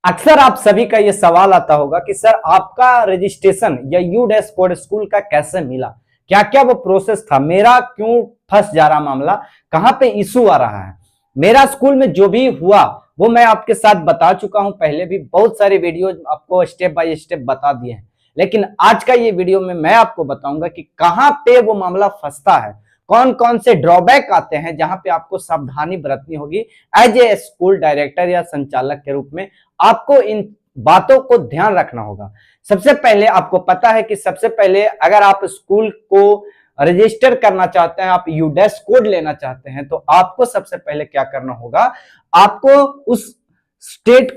अक्सर आप सभी का ये सवाल आता होगा कि सर आपका रजिस्ट्रेशन या यू डैश कोड स्कूल का कैसे मिला, क्या क्या वो प्रोसेस था, मेरा क्यों फंस जा रहा मामला, कहां पे इशू आ रहा है। मेरा स्कूल में जो भी हुआ वो मैं आपके साथ बता चुका हूं, पहले भी बहुत सारे वीडियो आपको स्टेप बाय स्टेप बता दिए हैं। लेकिन आज का ये वीडियो में मैं आपको बताऊंगा कि कहां पे वो मामला फंसता है, कौन कौन से ड्रॉबैक आते हैं जहां पे आपको सावधानी बरतनी होगी एज ए स्कूल डायरेक्टर या संचालक के रूप में। आपको इन बातों को ध्यान रखना होगा। सबसे पहले आपको पता है कि सबसे पहले अगर आप स्कूल को रजिस्टर करना चाहते हैं, आप यूडेस कोड लेना चाहते हैं, तो आपको सबसे पहले क्या करना होगा, आपको उस स्टेट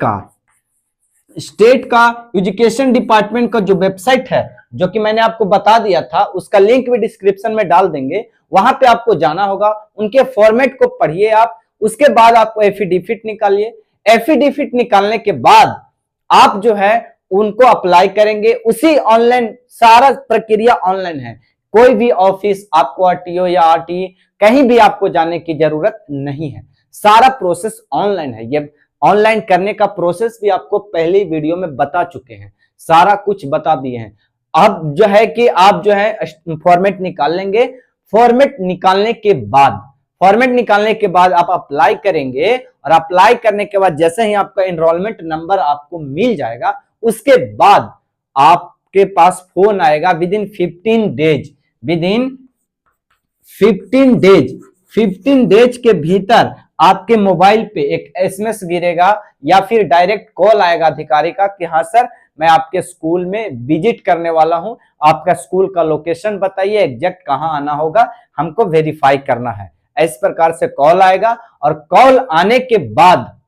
का एजुकेशन डिपार्टमेंट का जो वेबसाइट है, जो कि मैंने आपको बता दिया था, उसका लिंक भी डिस्क्रिप्शन में डाल देंगे। वहां पे आपको जाना होगा, उनके फॉर्मेट को पढ़िए आप। उसके बाद आपको एफिडेविट निकालिए। एफिडेविट निकालने के बाद आप जो है उनको अप्लाई करेंगे। उसी ऑनलाइन, सारा प्रक्रिया ऑनलाइन है। कोई भी ऑफिस आपको आरटीओ या आरटी कहीं भी आपको जाने की जरूरत नहीं है। सारा प्रोसेस ऑनलाइन है। ये ऑनलाइन करने का प्रोसेस भी आपको पहली वीडियो में बता चुके हैं, सारा कुछ बता दिए हैं। अब जो है कि आप जो है फॉर्मेट निकाल लेंगे। फॉर्मेट निकालने के बाद आप अप्लाई करेंगे, और अप्लाई करने के बाद जैसे ही आपका एनरोलमेंट नंबर आपको मिल जाएगा, उसके बाद आपके पास फोन आएगा विद इन 15 डेज के भीतर आपके मोबाइल पे एक एसएमएस गिरेगा या फिर डायरेक्ट कॉल आएगा अधिकारी का कि हाँ सर, मैं आपके स्कूल में विजिट करने वाला हूं, आपका स्कूल का लोकेशन बताइए, एग्जैक्ट कहां आना होगा, हमको वेरीफाई करना है। इस प्रकार से कॉल आएगा, और कॉल आने के बाद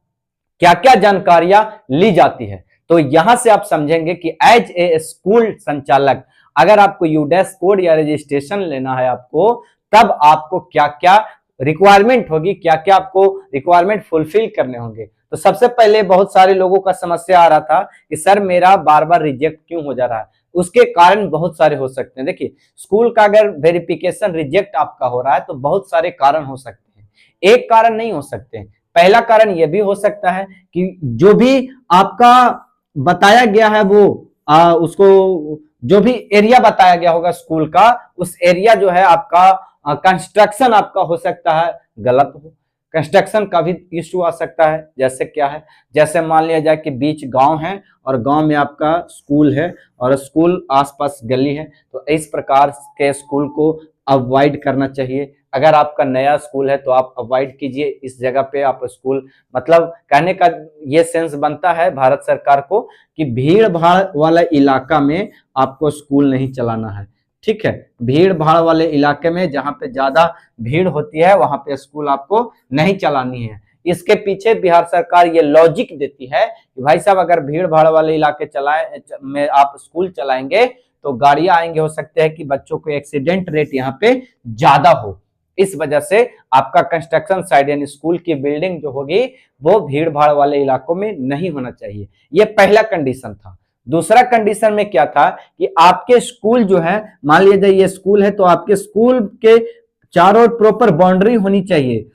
क्या क्या जानकारियां ली जाती है, तो यहां से आप समझेंगे कि एज ए स्कूल संचालक अगर आपको यूडेस कोड या रजिस्ट्रेशन लेना है आपको, तब आपको क्या क्या रिक्वायरमेंट होगी, क्या क्या आपको रिक्वायरमेंट फुलफिल करने होंगे। तो सबसे पहले बहुत सारे लोगों का समस्या आ रहा था कि सर मेरा बार बार रिजेक्ट क्यों हो जा रहा है। उसके कारण बहुत सारे हो सकते हैं। देखिए, स्कूल का अगर वेरिफिकेशन रिजेक्ट आपका हो रहा है तो बहुत सारे कारण हो सकते हैं, एक कारण नहीं हो सकते। पहला कारण यह भी हो सकता है कि जो भी आपका बताया गया है वो उसको जो भी एरिया बताया गया होगा स्कूल का, उस एरिया जो है आपका कंस्ट्रक्शन आपका हो सकता है गलत हो। कंस्ट्रक्शन का भी इश्यू आ सकता है। जैसे क्या है, जैसे मान लिया जाए कि बीच गांव है और गांव में आपका स्कूल है और स्कूल आसपास गली है, तो इस प्रकार के स्कूल को अवॉइड करना चाहिए। अगर आपका नया स्कूल है तो आप अवॉइड कीजिए इस जगह पे आप स्कूल, मतलब कहने का ये सेंस बनता है भारत सरकार को कि भीड़ भाड़ वाला इलाका में आपको स्कूल नहीं चलाना है। ठीक है, भीड़ भाड़ वाले इलाके में जहां पे ज्यादा भीड़ होती है वहां पे स्कूल आपको नहीं चलानी है। इसके पीछे बिहार सरकार ये लॉजिक देती है कि भाई साहब, अगर भीड़ भाड़ वाले इलाके में आप स्कूल चलाएंगे तो गाड़ियां आएंगे, हो सकते हैं कि बच्चों को एक्सीडेंट रेट यहाँ पे ज्यादा हो। इस वजह से आपका कंस्ट्रक्शन साइड यानी स्कूल की बिल्डिंग जो होगी वो भीड़ भाड़ वाले इलाकों में नहीं होना चाहिए। ये पहला कंडीशन था। दूसरा कंडीशन में क्या था कि आपके स्कूल जो है, मान लीजिए ये स्कूल है, तो आपके स्कूल के चारों ओर प्रॉपर बाउंड्री होनी चाहिए,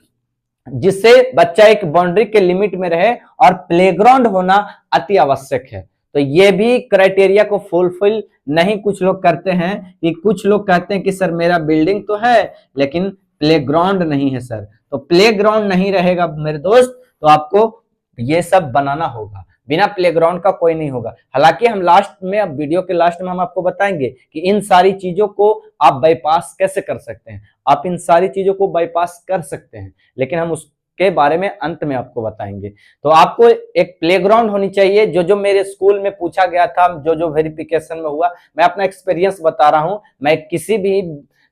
जिससे बच्चा एक बाउंड्री के लिमिट में रहे, और प्लेग्राउंड होना अति आवश्यक है। तो ये भी क्राइटेरिया को फुलफिल नहीं कुछ लोग करते हैं, कि कुछ लोग कहते हैं कि सर मेरा बिल्डिंग तो है लेकिन प्लेग्राउंड नहीं है सर। तो प्लेग्राउंड नहीं रहेगा मेरे दोस्त, तो आपको ये सब बनाना होगा। बिना प्लेग्राउंड का कोई नहीं होगा। हालांकि हम लास्ट में, अब वीडियो के लास्ट में हम आपको बताएंगे कि इन सारी चीजों को आप बाईपास कैसे कर सकते हैं। आप इन सारी चीजों को बाईपास कर सकते हैं, लेकिन हम उसके बारे में अंत में आपको बताएंगे। तो आपको एक प्लेग्राउंड होनी चाहिए। जो मेरे स्कूल में पूछा गया था, जो वेरिफिकेशन में हुआ, मैं अपना एक्सपीरियंस बता रहा हूं। मैं किसी भी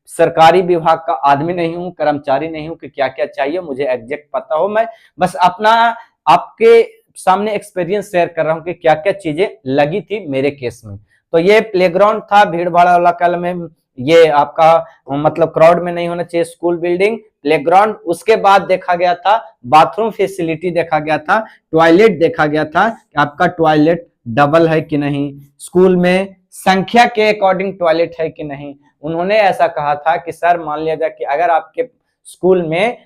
सरकारी विभाग का आदमी नहीं हूं, कर्मचारी नहीं हूं कि क्या क्या चाहिए मुझे एग्जैक्ट पता हो। मैं बस अपना आपके सामने एक्सपीरियंस शेयर कर रहा हूं कि क्या क्या चीजें लगी थी मेरे केस में। तो ये प्लेग्राउंड था भीड़ भाड़ वाला कल में, ये आपका मतलब क्राउड में नहीं होना चाहिए स्कूल बिल्डिंग, प्लेग्राउंड। उसके बाद देखा गया था बाथरूम फैसिलिटी, देखा गया था टॉयलेट, देखा गया था कि आपका टॉयलेट डबल है कि नहीं, स्कूल में संख्या के अकॉर्डिंग टॉयलेट है कि नहीं। उन्होंने ऐसा कहा था कि सर मान लिया जाए कि अगर आपके स्कूल में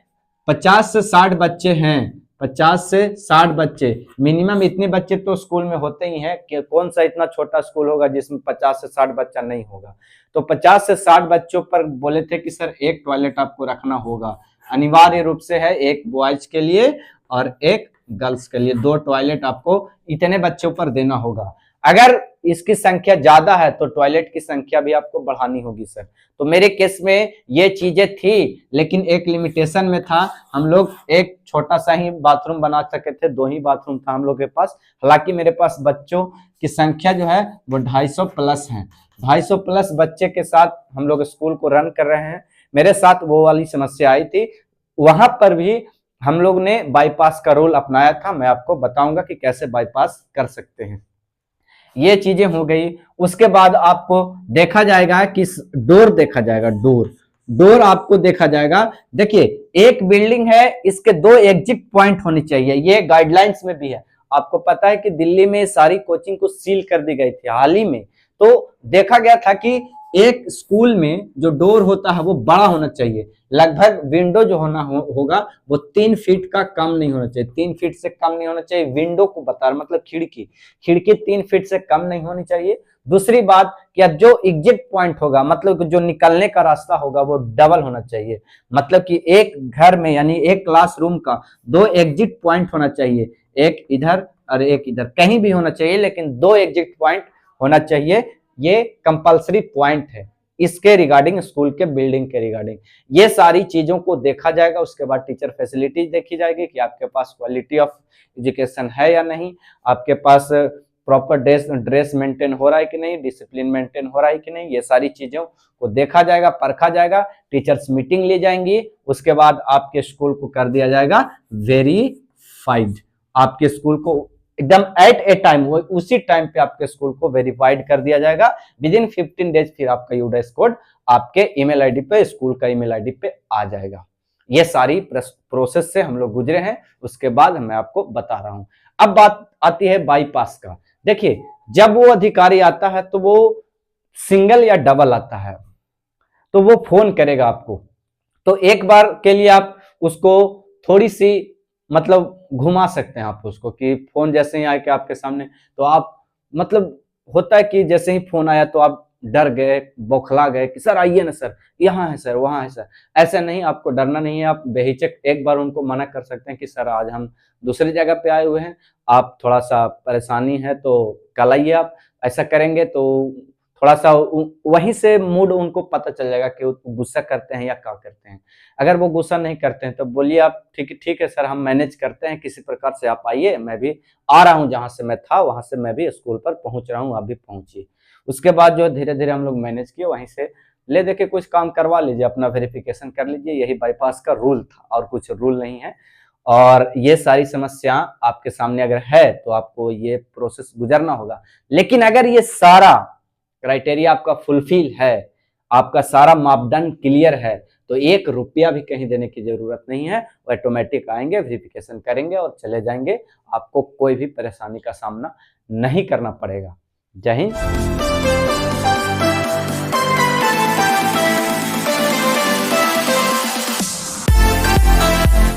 50 से 60 बच्चे हैं, 50 से 60 बच्चे मिनिमम, इतने बच्चे तो स्कूल में होते ही हैं कि कौन सा इतना छोटा स्कूल होगा जिसमें 50 से 60 बच्चा नहीं होगा। तो 50 से 60 बच्चों पर बोले थे कि सर एक टॉयलेट आपको रखना होगा, अनिवार्य रूप से है, एक बॉयज के लिए और एक गर्ल्स के लिए, 2 टॉयलेट आपको इतने बच्चों पर देना होगा। अगर इसकी संख्या ज्यादा है तो टॉयलेट की संख्या भी आपको बढ़ानी होगी सर। तो मेरे केस में ये चीजें थी, लेकिन एक लिमिटेशन में था, हम लोग एक छोटा सा ही बाथरूम बना सके थे, 2 ही बाथरूम था हम लोग के पास। हालांकि मेरे पास बच्चों की संख्या जो है वो 250 प्लस है, 250 प्लस बच्चे के साथ हम लोग स्कूल को रन कर रहे हैं। मेरे साथ वो वाली समस्या आई थी, वहां पर भी हम लोग ने बाईपास का रूल अपनाया था। मैं आपको बताऊंगा कि कैसे बाईपास कर सकते हैं। ये चीजें हो गई। उसके बाद आपको देखा जाएगा कि डोर देखा जाएगा, डोर आपको देखा जाएगा। देखिए एक बिल्डिंग है, इसके 2 एग्जिट पॉइंट होने चाहिए, ये गाइडलाइंस में भी है। आपको पता है कि दिल्ली में सारी कोचिंग को सील कर दी गई थी हाल ही में। तो देखा गया था कि एक स्कूल में जो डोर होता है वो बड़ा होना चाहिए, लगभग विंडो जो होगा वो 3 फीट का कम नहीं होना चाहिए, 3 फीट से कम नहीं होना चाहिए। विंडो को बता रहा, मतलब खिड़की 3 फीट से कम नहीं होनी चाहिए। दूसरी बात कि अब जो एग्जिट पॉइंट होगा, मतलब जो निकलने का रास्ता होगा वो डबल होना चाहिए। मतलब कि एक घर में यानी एक क्लासरूम का 2 एग्जिट पॉइंट होना चाहिए, एक इधर और एक इधर, कहीं भी होना चाहिए, लेकिन 2 एग्जिट पॉइंट होना चाहिए। ये कंपलसरी पॉइंट है इसके रिगार्डिंग, स्कूल के बिल्डिंग के रिगार्डिंग। ये सारी चीजों को देखा जाएगा। उसके बाद टीचर फैसिलिटीज देखी जाएगी कि आपके पास क्वालिटी ऑफ एजुकेशन है या नहीं, आपके पास प्रॉपर ड्रेस मेंटेन हो रहा है कि नहीं, डिसिप्लिन मेंटेन हो रहा है कि नहीं, ये सारी चीजों को देखा जाएगा, परखा जाएगा। टीचर्स मीटिंग ली जाएंगी, उसके बाद आपके स्कूल को कर दिया जाएगा वेरीफाइड। आपके स्कूल को एकदम एट ए टाइम, वो उसी टाइम पे आपके स्कूल को वेरीफाइड कर दिया जाएगा। विद इन 15 डेज फिर आपका यूडाइस कोड आपके ईमेल आईडी पे, स्कूल का ईमेल आईडी पे आ जाएगा। ये सारी प्रोसेस से हम लोग गुजरे हैं, उसके बाद मैं आपको बता रहा हूं। अब बात आती है बाईपास का। देखिए जब वो अधिकारी आता है तो वो सिंगल या डबल आता है, तो वो फोन करेगा आपको। तो एक बार के लिए आप उसको थोड़ी सी मतलब घुमा सकते हैं आप उसको, कि फोन जैसे ही आए कि आपके सामने, तो आप मतलब होता है कि जैसे ही फोन आया तो आप डर गए, बौखला गए कि सर आइए ना सर, यहाँ है सर, वहां है सर। ऐसा नहीं, आपको डरना नहीं है। आप बेहिचक एक बार उनको मना कर सकते हैं कि सर आज हम दूसरी जगह पे आए हुए हैं, आप थोड़ा सा परेशानी है तो कल आइए। आप ऐसा करेंगे तो थोड़ा सा वहीं से मूड उनको पता चल जाएगा कि वो गुस्सा करते हैं या क्या करते हैं। अगर वो गुस्सा नहीं करते हैं तो बोलिए आप ठीक है सर, हम मैनेज करते हैं, किसी प्रकार से आप आइए, मैं भी आ रहा हूँ, जहां से मैं था वहां से मैं भी स्कूल पर पहुंच रहा हूँ, आप भी पहुंचिए। उसके बाद जो धीरे धीरे हम लोग मैनेज किए, वहीं से ले दे के कुछ काम करवा लीजिए, अपना वेरिफिकेशन कर लीजिए। यही बाईपास का रूल था और कुछ रूल नहीं है। और ये सारी समस्या आपके सामने अगर है तो आपको ये प्रोसेस गुजरना होगा। लेकिन अगर ये सारा क्राइटेरिया आपका फुलफिल है, आपका सारा मापदंड क्लियर है, तो 1 रुपया भी कहीं देने की जरूरत नहीं है। वो ऑटोमेटिक आएंगे, वेरिफिकेशन करेंगे और चले जाएंगे। आपको कोई भी परेशानी का सामना नहीं करना पड़ेगा। जय हिंद।